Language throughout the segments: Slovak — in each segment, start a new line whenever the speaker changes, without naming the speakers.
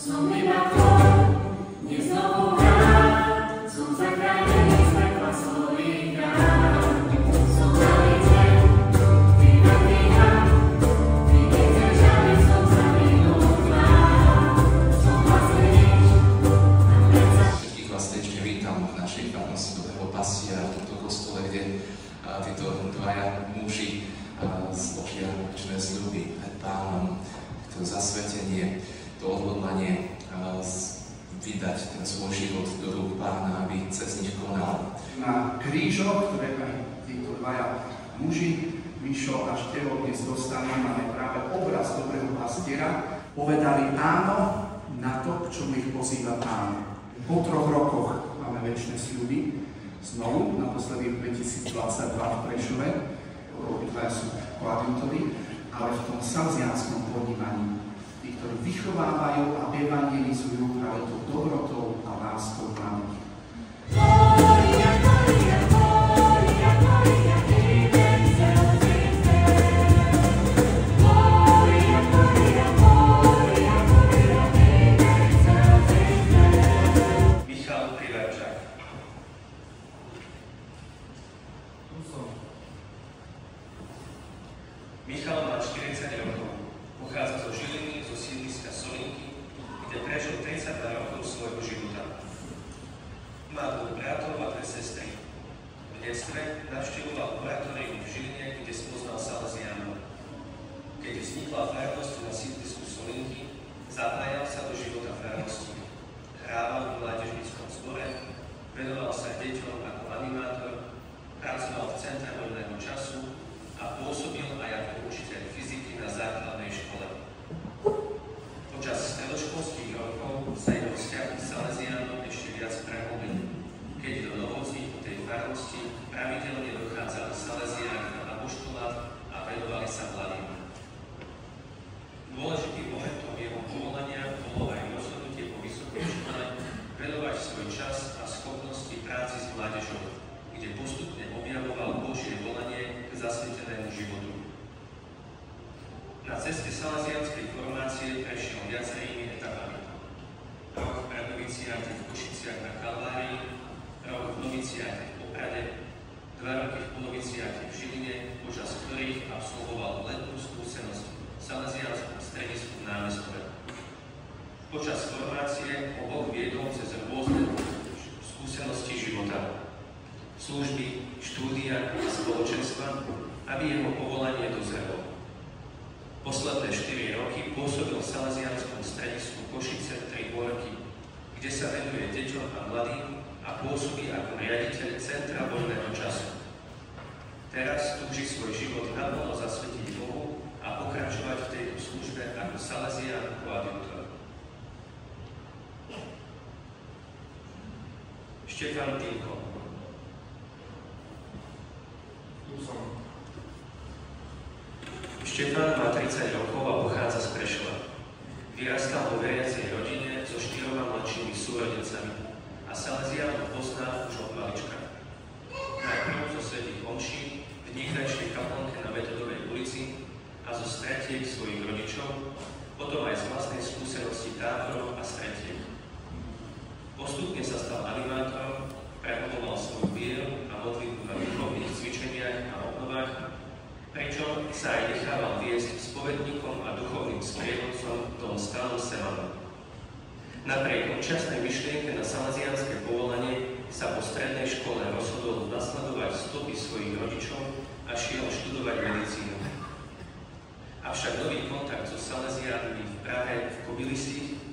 títo dvaja muži zložia väčšie sľuby pred Pánom, to zasvetenie, to odhodlanie vydať ten svoj život do rúk Pána, aby cez nich konal.
Na krížoch, ktoré aj títo dvaja muži, Mišo a Števo, dnes dostali, máme práve obraz dobrého pastiera, povedali áno na to, k čomu ich pozýva Pán. Po 3 rokoch máme väčšie sľuby. Znovu, naposledy v 2022 v Prešove, obidvaja sú koadjutori, ale v tom salesiánskom ponímaní. Tí, ktorí vychovávajú a evangelizujú práve tou dobrotou a láskou mladých.
Michal má 40 rokov, pochádza zo Žiliny, zo sídliska Solinky, kde prežil 32 rokov svojho života. Má 2 bratov a 2 sestry. V detstve navštevoval oratórium v Žiline, kde spoznal Salesiánov. Keď vznikla farnosť na sídlisku Solinky, zapájal sa do života farnosti. Hrával v mládežníckom zbore, venoval sa deťom ako animátor, pracoval v centre voľného času a pôsobil aj ako učiteľ fyziky na základnej škole. Počas stredoškolských rokov sa jeho vzťahy s Salesiánom ešte viac prehlbili, keď do novovzniknutej farnosti pravidelne dochádzali Salesiáni na apoštolát a venovali sa mladým. Dôležitým momentom jeho povolania bolo aj rozhodnutie po vysokej škole venovať svoj čas a schopnosti práci s mládežou, kde postupne objavoval Božie volanie k zasvetenému životu. Na ceste salesianskej formácie prešiel viacerými etapami. Rok pre noviciáte v Košiciach na Kalvárii, rok v noviciáte v Poprade, 2 roky v noviciáte v Žiline, počas ktorých absolvoval letnú skúsenosť v salesianskom stredisku v Námestove. Počas formácie oboch viedol cez rôzne skúsenosti života, služby, štúdia a spoločenstva, aby jeho povolanie dozrelo. Posledné 4 roky pôsobil v salesianskom stredisku Košice 3 Bôrky, kde sa venuje deťom a mladým a pôsobí ako riaditeľ Centra voľného času. Teraz túži svoj život naplno zasvetiť Bohu a pokračovať v tejto službe ako salesián koadjutor. Štefan Týlko. Štefan má 30 rokov a pochádza z Prešova. Vyrastal vo veriacej rodine so 4 mladšími súrodencami a Salesiánov pozná už od malička. Najprv zo svätých omší v niekdajšej kaplnke na Metodovej ulici a zo stretiek svojich rodičov, potom aj z vlastnej skúsenosti táborov a stretiek. Postupne sa stal animátorom, prehlboval svoju vieru a modlitbu na duchovných cvičeniach a obnovách, pričom sa aj nechával viesť spovedníkom a duchovným sprievodcom Dom Stálu Semanu. Napriek občasnej myšlienke na salesiánske povolanie sa po strednej škole rozhodol nasledovať stopy svojich rodičov a šiel študovať medicínu. Avšak nový kontakt so salesiánmi v Prahe v Kobylisích,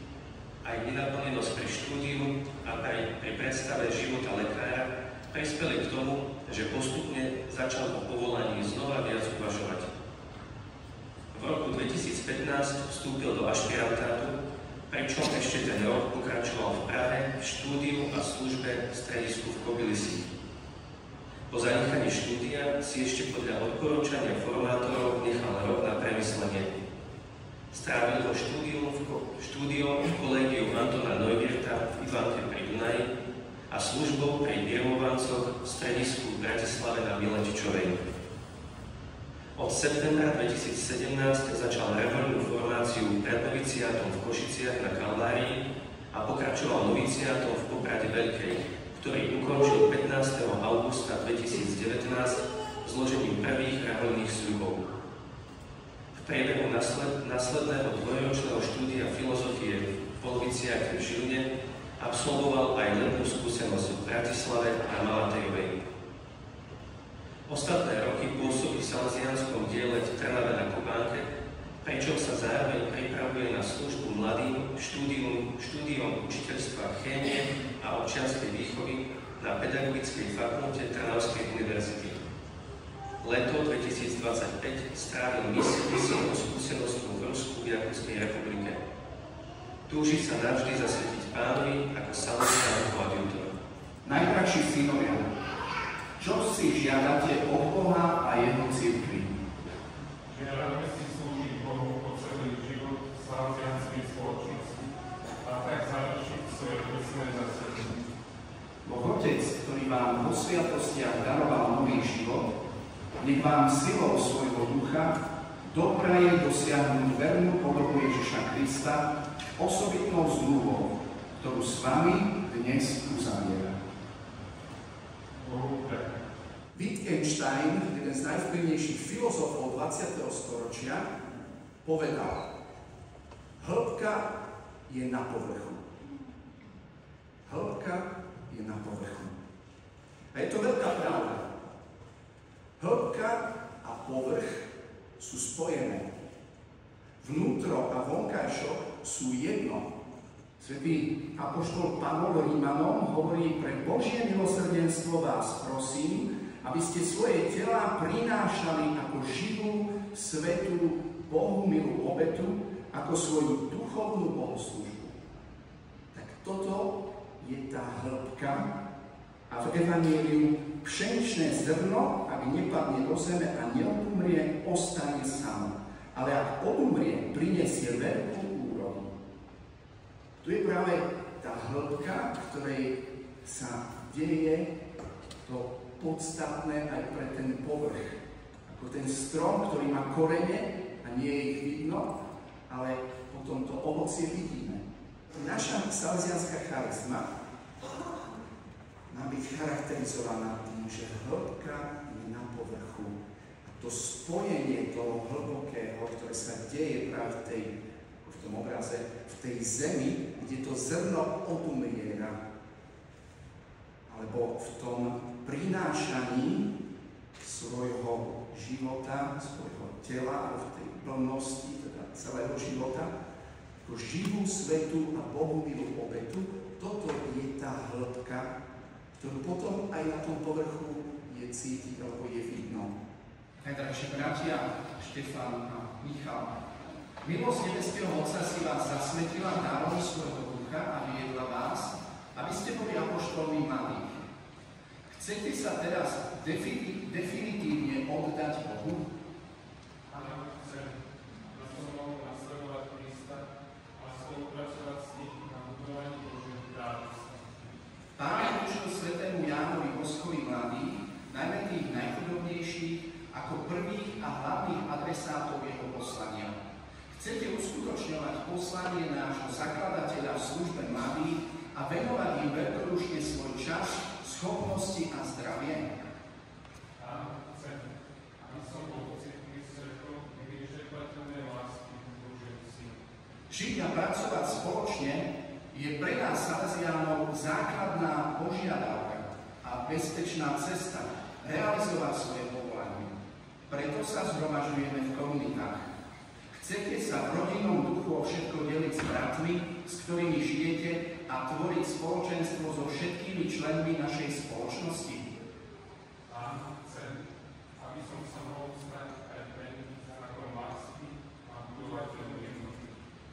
aj nenaplnenosť pri štúdiu a pri predstave života lekára prispeli k tomu, že postupne začal o povolaní znova viac uvažovať. V roku 2015 vstúpil do ašpirantátu, pričom ešte ten rok pokračoval v Prahe v štúdiu a službe v stredisku v Kobylisích. Po zanechaní štúdia si ešte podľa odporúčania formátorov nechal rok na premyslenie. Strávil ho štúdiom v kolégiu Antona Neuwirtha v Ivanke pri Dunaji a službou pri birmovancoch v stredisku v Bratislave na Miletičovej. Od septembra 2017 začal revoľnú formáciu pred noviciátom v Košiciach na Kalvárii a pokračoval noviciátom v Poprade Veľkej, ktorý ukončil 15. augusta 2019 zložením prvých revoľných sľubov. V priebehu následného dvojročného štúdia filozofie v Poloviciach v Žiline absolvoval aj letnú skúsenosť v Bratislave a Malatejovej. Ostatné roky pôsobí v salesianskom diele v Trnave na Kopánke, pričom sa zároveň pripravuje na službu mladým štúdiom učiteľstva chémie a občianskej výchovy na Pedagogickej fakulte Trnavskej univerzity. Leto 2025 strávil misijnou skúsenosťou v Rusku v Jakubskej republike. Túži sa navždy zasvetiť Pánovi ako salesiánov adjutora.
Najdrahší synovia, čo si žiadate od Boha a jeho cirkvi?
Žiadame si slúžiť Bohu po celý život v salesianskej spoločnosti a tak završiť svoje vecné zasvetenie.
Boh Otec, ktorý vám vo sviatostiach daroval nový život, nech vám silou svojho ducha dopraje dosiahnuť vernú podobu Ježiša Krista osobitnou zmluvou, ktorú s vami dnes uzaviera. Wittgenstein, jeden z najvplyvnejších filozofov 20. storočia, povedal: hĺbka je na povrchu. Hĺbka je na povrchu. A je to veľká pravda. Hĺbka a povrch sú spojené. Vnútro a vonkajšok sú jedno. Svätý apoštol Pavol Rímanom hovorí: pre Božie milosrdenstvo vás prosím, aby ste svoje telá prinášali ako živú, svätú, Bohu milú obetu, ako svoju duchovnú bohoslužbu. Tak toto je tá hĺbka a v Evanjeliu pšeničné zrno, ak nepadne do zeme a neodumrie, ostane samo. Ale ak odumrie, prinesie veľkú úrodu. Tu je práve tá hĺbka, v ktorej sa deje to podstatné aj pre ten povrch. Ako ten strom, ktorý má korene a nie je ich vidno, ale potom to ovocie vidíme. Naša salesianská charizma má byť charakterizovaná tým, že hĺbka je na povrchu. A to spojenie toho hlbokého, ktoré sa deje práve v tom obraze, v tej zemi, kde to zrno odumiera, alebo v tom prinášaní svojho života, svojho tela, v tej plnosti, teda celého života, ako živú, svätú a Bohu milú obetu. Toto je tá hĺbka, ktorú potom aj na tom povrchu je cítiť, alebo je vidno. Najdrahší bratia Štefan a Michal, milosť nebeského Otca si vás zasvetila dárom svojho ducha a viedla vás, aby ste boli apoštolmi mladých. Chcete sa teraz definitívne oddať Bohu?
Áno, chcem. Ja som mohol nasledovať Krista a spolupracovať s ním na budovaní Božieho kráľovstva.
Pán určil svätému Jánovi Boskovi mladých, najmä tých najchudobnejších, ako prvých a hlavných adresátov jeho poslania. Chcete uskutočňovať poslanie nášho zakladateľa v službe mladých a venovať im veľkodušne svoj čas, schopnosti a zdravie?
Áno, chcem. Aby som bol pocitný srdcom nevyžerpateľnej lásky k Božiemu Synu.
Žiť a pracovať spoločne je pre nás salesiánov základná Božia dávka a bezpečná cesta realizovať svoje povolanie. Preto sa zhromažďujeme v komunitách. Chcete sa v rodinnom duchu o všetko deliť s bratmi, s ktorými žijete, a tvoriť spoločenstvo so všetkými členmi našej spoločnosti?
Áno, chcem. Aby som sa mohol stať aj pre nich znakom lásky a budovateľom jednoty.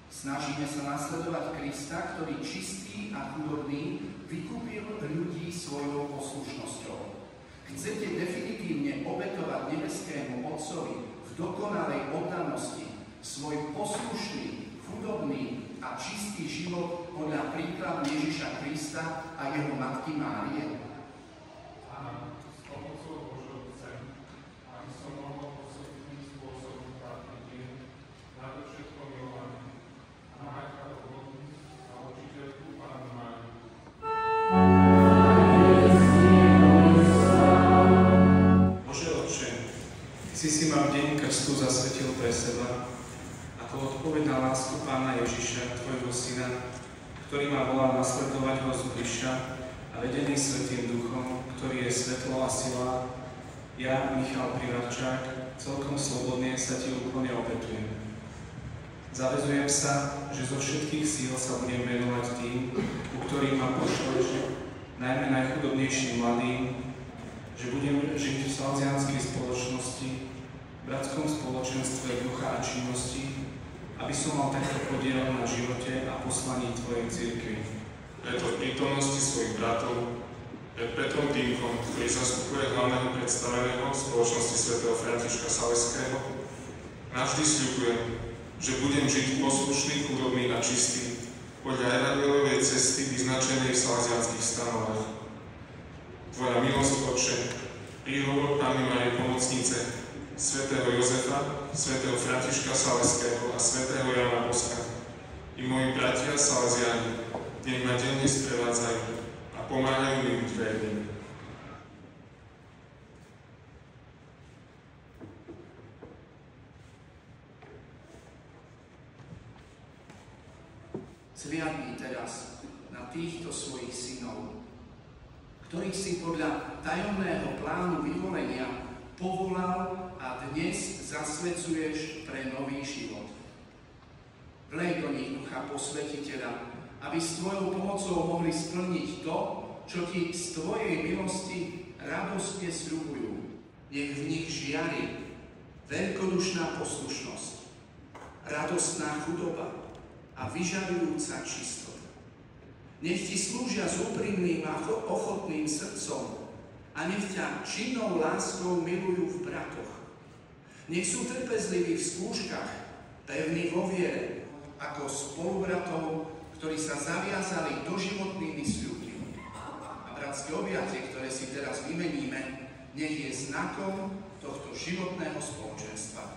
Snažíme sa nasledovať Krista, ktorý čistý a chudobný vykúpil ľudí svojou poslušnosťou. Chcete definitívne obetovať nebeskému Otcovi v dokonalej oddanosti svoj poslušný, chudobný a čistý život podľa príkladu Ježiša Krista a jeho matky Márie?
Áno, s pomocou Božou chcem, aby som mohol posvetniť
ktorý ma volá nasledovať ho zbližša a vedený Svätým Duchom, ktorý je svetlo a sila, ja, Michal Privarčák, celkom slobodne sa ti úplne obetujem. Zavezujem sa, že zo všetkých síl sa budem venovať tým, u ktorým ma pošleš, najmä najchudobnejším mladým, že budem žiť v salesianskej spoločnosti, v bratskom spoločenstve ducha a činnosti, aby som mal takto podiel na živote a poslaní Tvojej cirkvi.
Preto v prítomnosti svojich bratov, pred Petrom Týmkom, ktorý zastupuje hlavného predstaveného spoločnosti svätého Františka Saleského, navždy sľubujem, že budem žiť poslušný, chudobný a čistý, podľa evanjeliovej cesty vyznačenej v salesianských stanovách. Tvoja milosť, Otče, príhovor Panny Márie Pomocnice, svätého Jozefa, svätého Františka Saleského a svätého Jana Boska i moji bratia Salesiáni, nech ma denne sprevádzajú a pomáhajú mi byť verným.
Zliadni teraz na týchto svojich synov, ktorých si podľa tajomného plánu vyvolenia povolal a dnes zasvedzuješ pre nový život. Vlej do nich Ducha Posvetiteľa, aby s Tvojou pomocou mohli splniť to, čo Ti z Tvojej milosti radostne sľubujú. Nech v nich žiari veľkodušná poslušnosť, radostná chudoba a vyžadujúca čistota. Nech Ti slúžia s úprimným a ochotným srdcom, a nech ťa činnou láskou milujú v bratoch. Nech sú trpezliví v skúškach, pevní vo viere, ako spolubratov, ktorí sa zaviazali doživotnými sľubmi. A bratské objatie, ktoré si teraz vymeníme, nech je znakom tohto životného spoločenstva.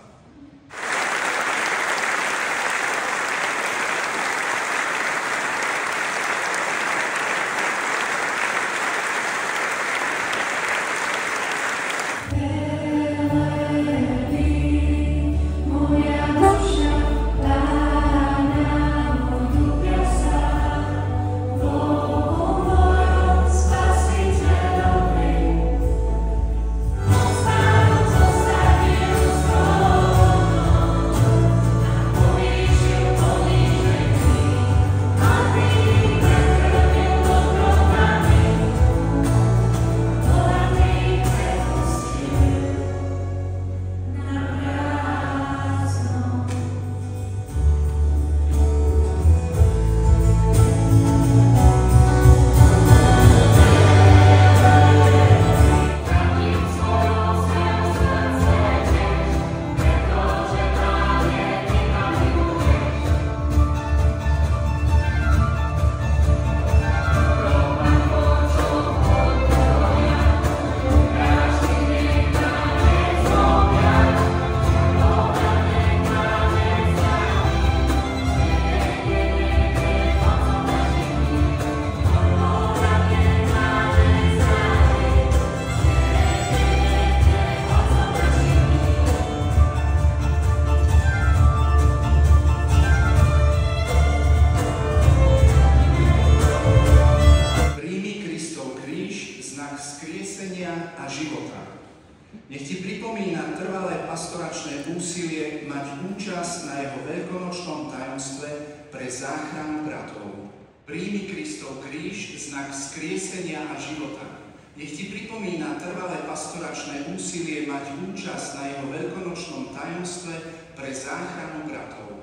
Príjmi Kristov kríž, znak vzkriesenia a života. Nech ti pripomína trvalé pastoračné úsilie mať účasť na jeho veľkonočnom tajomstve pre záchranu bratov.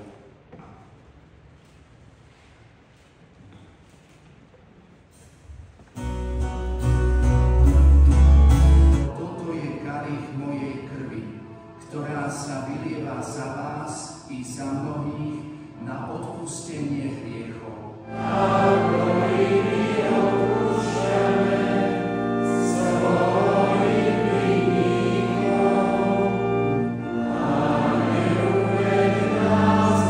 Toto je kalich mojej krvi, ktorá sa vylieva za vás i za mnohých na odpustenie hriechov.
Nás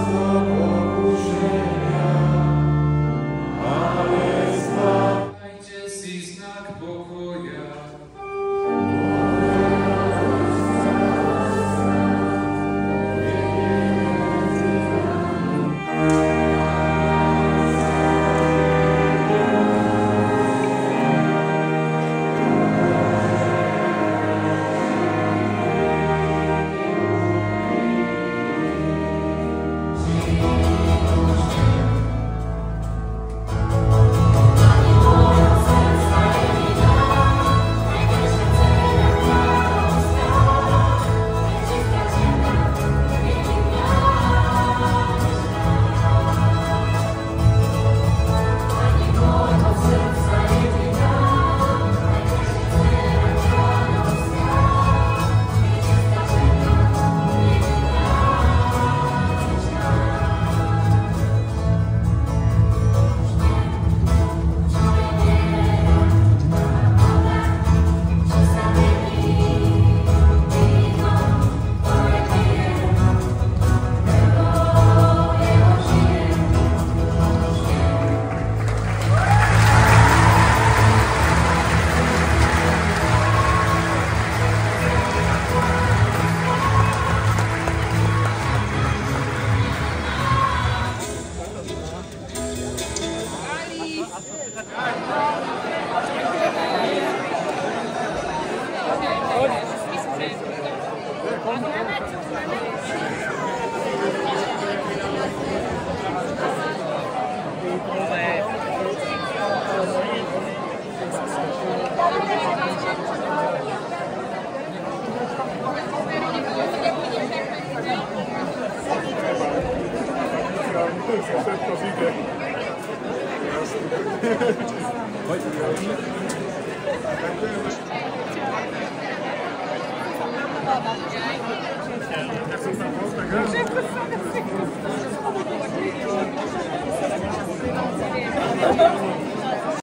Ja som tam bol, tak